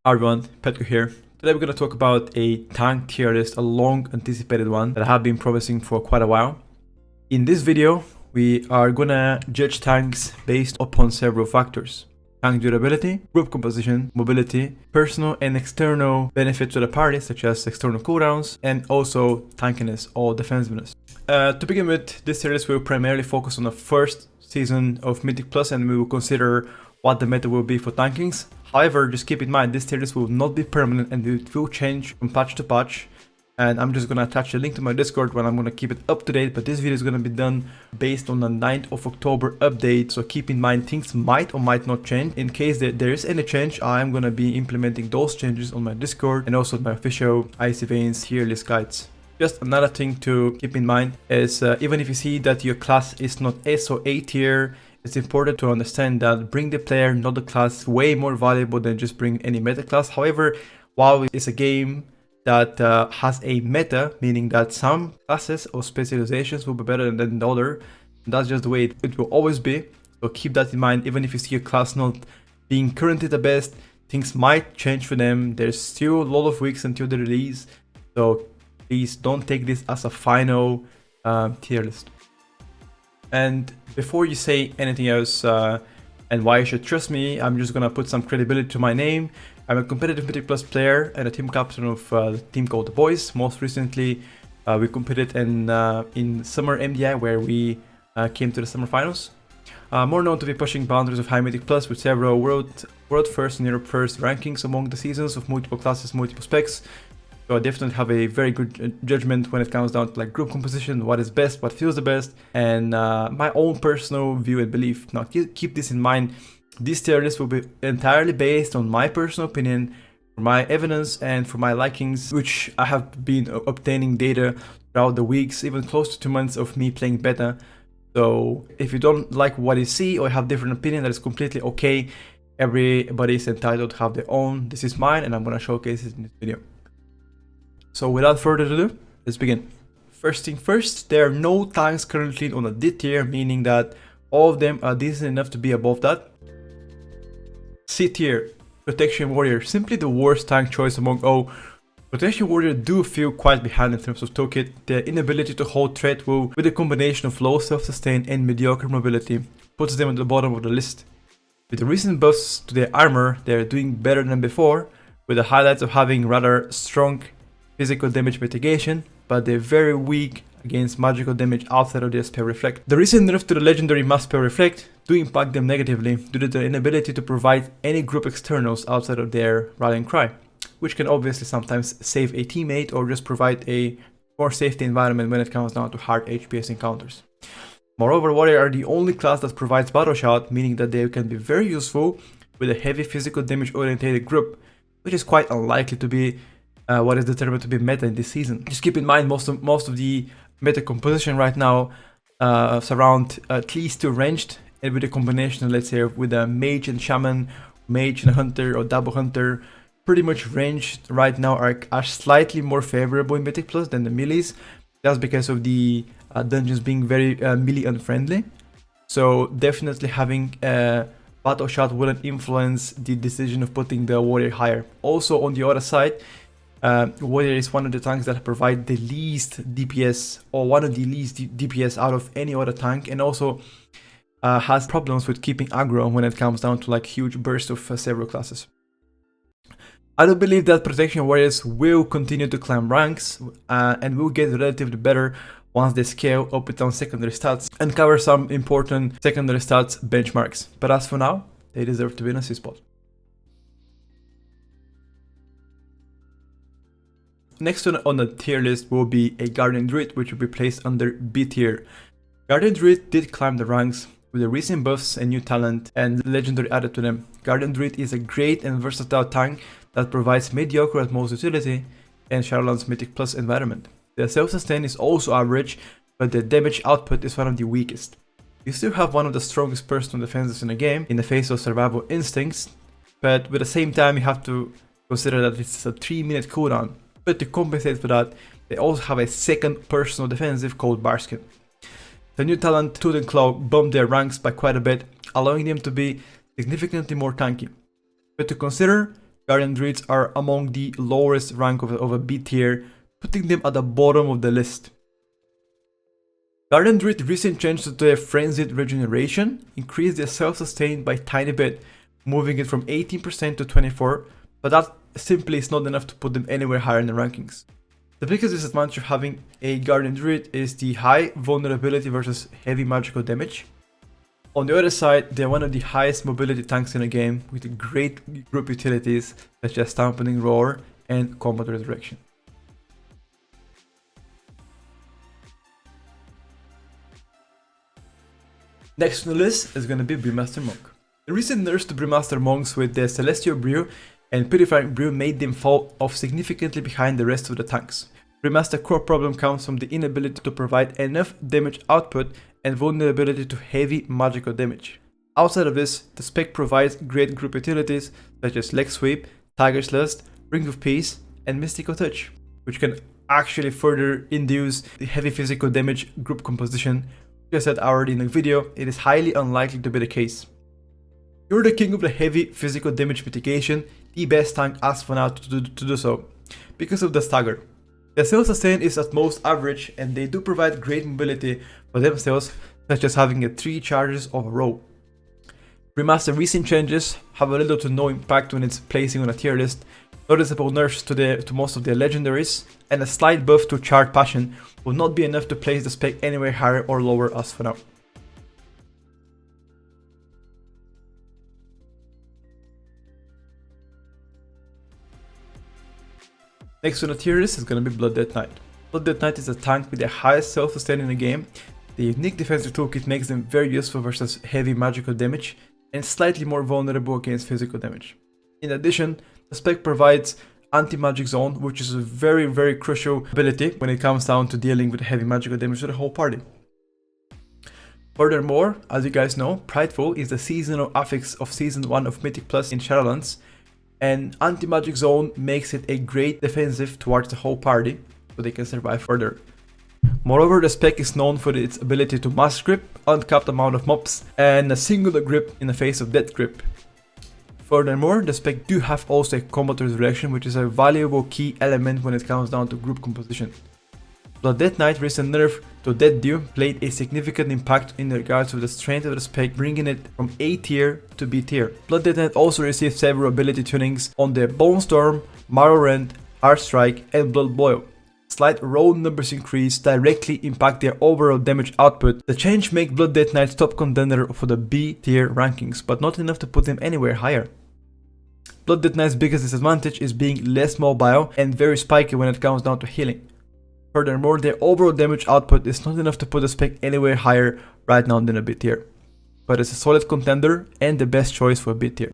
Hi everyone, Petko here. Today we're going to talk about a tank tier list, a long anticipated one that I have been promising for quite a while. In this video, we are going to judge tanks based upon several factors. Tank durability, group composition, mobility, personal and external benefits to the party such as external cooldowns, and also tankiness or defensiveness. To begin with, this tier list will primarily focus on the first season of Mythic Plus, and we will consider what the meta will be for tankings. However, just keep in mind this tier list will not be permanent and it will change from patch to patch. And I'm just going to attach a link to my Discord when I'm going to keep it up to date. But this video is going to be done based on the 9th of October update. So keep in mind things might or might not change. In case there is any change, I am going to be implementing those changes on my Discord and also my official IcyVeins tier list guides. Just another thing to keep in mind is even if you see that your class is not S or A tier, it's important to understand that bring the player, not the class, is way more valuable than just bring any meta class. However, while it's a game that has a meta, meaning that some classes or specializations will be better than the other, that's just the way it will always be. So keep that in mind. Even if you see a class not being currently the best, things might change for them. There's still a lot of weeks until the release. So please don't take this as a final tier list. And before you say anything else and why you should trust me, I'm just gonna put some credibility to my name. I'm a competitive Mythic Plus player and a team captain of the team called The Boys. Most recently, we competed in Summer MDI, where we came to the Summer Finals. More known to be pushing boundaries of high Mythic Plus with several world first and Europe first rankings among the seasons of multiple classes, multiple specs. So I definitely have a very good judgment when it comes down to like group composition, what is best, what feels the best, and my own personal view and belief. Now keep this in mind. This tier list will be entirely based on my personal opinion, for my evidence, and for my likings, which I have been obtaining data throughout the weeks, even close to 2 months of me playing beta. So if you don't like what you see or have different opinion, that is completely okay. Everybody is entitled to have their own. This is mine, and I'm gonna showcase it in this video. So without further ado, let's begin. First thing first, there are no tanks currently on a D tier, meaning that all of them are decent enough to be above that. C tier, Protection Warrior, simply the worst tank choice among all. Protection Warrior do feel quite behind in terms of toolkit. Their inability to hold threat will, with a combination of low self-sustain and mediocre mobility, puts them at the bottom of the list. With the recent buffs to their armor, they are doing better than before, with the highlights of having rather strong physical damage mitigation, but they're very weak against magical damage outside of their spell reflect. The recent nerf to the legendary mass spell reflect do impact them negatively due to their inability to provide any group externals outside of their rallying cry, which can obviously sometimes save a teammate or just provide a more safety environment when it comes down to hard HPS encounters. Moreover, Warrior are the only class that provides battle shot, meaning that they can be very useful with a heavy physical damage oriented group, which is quite unlikely to be what is determined to be meta in this season. Just keep in mind most of the meta composition right now surround at least 2 ranged, and with a combination, let's say, with a mage and shaman, mage and hunter, or double hunter, pretty much ranged right now are slightly more favorable in Mythic Plus than the melees. That's because of the dungeons being very melee unfriendly. So definitely having a battle shot wouldn't influence the decision of putting the warrior higher. Also on the other side, Warrior is one of the tanks that provide the least DPS, or one of the least DPS out of any other tank, and also has problems with keeping aggro when it comes down to like huge bursts of several classes. I do believe that Protection Warriors will continue to climb ranks and will get relatively better once they scale up with down secondary stats and cover some important secondary stats benchmarks. But as for now, they deserve to be in a C spot. Next on the tier list will be a Guardian Druid, which will be placed under B tier. Guardian Druid did climb the ranks with the recent buffs and new talent and legendary added to them. Guardian Druid is a great and versatile tank that provides mediocre at most utility and Shadowlands Mythic Plus environment. Their self-sustain is also average, but their damage output is one of the weakest. You still have one of the strongest personal defenses in the game in the face of survival instincts, but with the same time you have to consider that it's a 3-minute cooldown. But to compensate for that, they also have a second personal defensive called Barskin. The new talent Tooth and Claw bumped their ranks by quite a bit, allowing them to be significantly more tanky. But to consider, Guardian Druids are among the lowest rank of a B tier, putting them at the bottom of the list. Guardian Druid recent changes to their Frenzied Regeneration increased their self-sustain by a tiny bit, moving it from 18% to 24%, but that simply is not enough to put them anywhere higher in the rankings. The biggest disadvantage of having a Guardian Druid is the high vulnerability versus heavy magical damage. On the other side, they're one of the highest mobility tanks in the game, with great group utilities such as Stampeding Roar and Combat Resurrection. Next on the list is going to be Brewmaster Monk. The recent nerfs to Brewmaster Monks with the Celestial Brew and Purifying Brew made them fall off significantly behind the rest of the tanks. Brewmaster's core problem comes from the inability to provide enough damage output and vulnerability to heavy magical damage. Outside of this, the spec provides great group utilities such as Leg Sweep, Tiger's Lust, Ring of Peace, and Mystical Touch, which can actually further induce the heavy physical damage group composition. Like I said already in the video, it is highly unlikely to be the case. You're the king of the heavy physical damage mitigation, the best tank as for now to do so, because of the stagger. Their self-sustain is at most average, and they do provide great mobility for themselves, such as having 3 charges of a row. Brewmaster recent changes have a little to no impact when it's placing on a tier list, noticeable nerfs to most of their legendaries, and a slight buff to Charred Passion will not be enough to place the spec anywhere higher or lower as for now. Next on the tier list is going to be Blood Death Knight. Blood Death Knight is a tank with the highest self-sustain in the game. The unique defensive toolkit makes them very useful versus heavy magical damage and slightly more vulnerable against physical damage. In addition, the spec provides Anti-Magic Zone, which is a very crucial ability when it comes down to dealing with heavy magical damage to the whole party. Furthermore, as you guys know, Prideful is the seasonal affix of Season 1 of Mythic Plus in Shadowlands, and Anti-Magic Zone makes it a great defensive towards the whole party, so they can survive further. Moreover, the spec is known for its ability to mass grip, uncapped amount of mobs, and a singular grip in the face of death grip. Furthermore, the spec do have also a Combat Resurrection, which is a valuable key element when it comes down to group composition. Blood Death Knight recent nerf to Death Dew played a significant impact in regards to the strength of the spec, bringing it from A tier to B tier. Blood Death Knight also received several ability tunings on the Bone Storm, Marrow Rend, Heart Strike, and Blood Boil. Slight roll numbers increase directly impact their overall damage output. The change makes Blood Death Knight top contender for the B tier rankings, but not enough to put them anywhere higher. Blood Death Knight's biggest disadvantage is being less mobile and very spiky when it comes down to healing. Furthermore, their overall damage output is not enough to put the spec anywhere higher right now than a B tier, but it's a solid contender and the best choice for a B tier.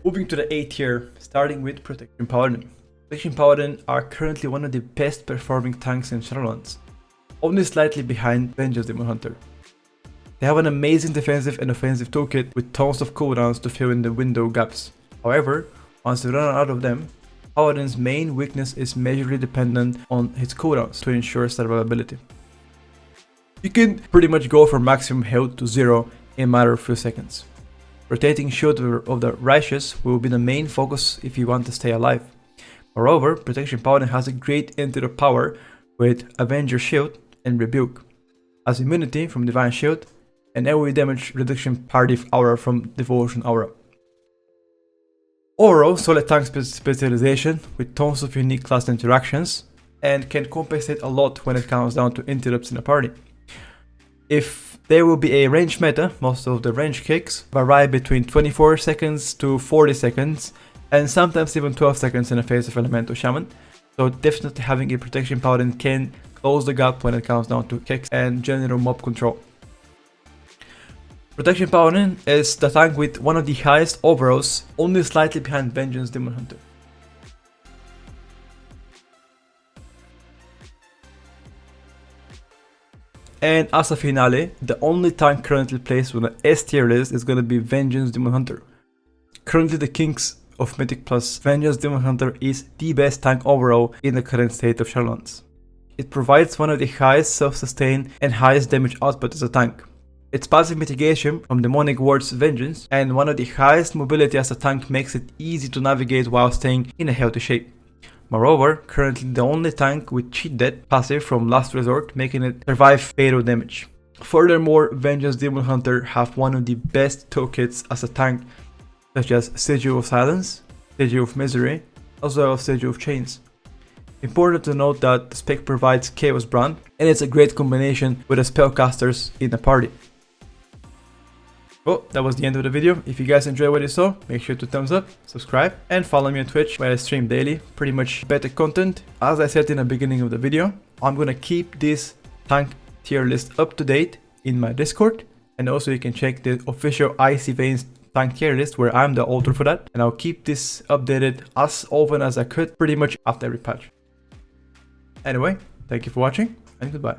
Moving to the A tier, starting with Protection Paladin. Protection Paladin are currently one of the best performing tanks in Shadowlands, only slightly behind Vengeance Demon Hunter. They have an amazing defensive and offensive toolkit with tons of cooldowns to fill in the window gaps. However, once they run out of them, Paladin's main weakness is majorly dependent on his cooldowns to ensure survivability. You can pretty much go from maximum health to 0 in a matter of few seconds. Rotating Shield of the Righteous will be the main focus if you want to stay alive. Moreover, Protection Paladin has a great antidote power with Avenger Shield and Rebuke, as immunity from Divine Shield, and AoE damage reduction party aura from Devotion Aura. Overall, solid tank specialization with tons of unique class interactions, and can compensate a lot when it comes down to interrupts in a party. If there will be a range meta, most of the range kicks vary between 24 seconds to 40 seconds, and sometimes even 12 seconds in the face of Elemental Shaman, so definitely having a Protection Paladin can close the gap when it comes down to kicks and general mob control. Protection Paladin is the tank with one of the highest overalls, only slightly behind Vengeance Demon Hunter. And as a finale, the only tank currently placed on the S tier list is gonna be Vengeance Demon Hunter. Currently the kings of Mythic Plus, Vengeance Demon Hunter is the best tank overall in the current state of Shadowlands. It provides one of the highest self-sustain and highest damage output as a tank. Its passive mitigation from Demonic Ward's Vengeance and one of the highest mobility as a tank makes it easy to navigate while staying in a healthy shape. Moreover, currently the only tank with Cheat Death passive from Last Resort, making it survive fatal damage. Furthermore, Vengeance Demon Hunter have one of the best toolkits as a tank, such as Sigil of Silence, Sigil of Misery, as well as Sigil of Chains. Important to note that the spec provides Chaos Brand, and it's a great combination with the spellcasters in the party. Well, that was the end of the video. If you guys enjoyed what you saw, make sure to thumbs up, subscribe, and follow me on Twitch where I stream daily, pretty much better content. As I said in the beginning of the video, I'm gonna keep this tank tier list up to date in my Discord, and also you can check the official IcyVeins tank tier list where I'm the author for that, and I'll keep this updated as often as I could, pretty much after every patch. Anyway, thank you for watching, and goodbye.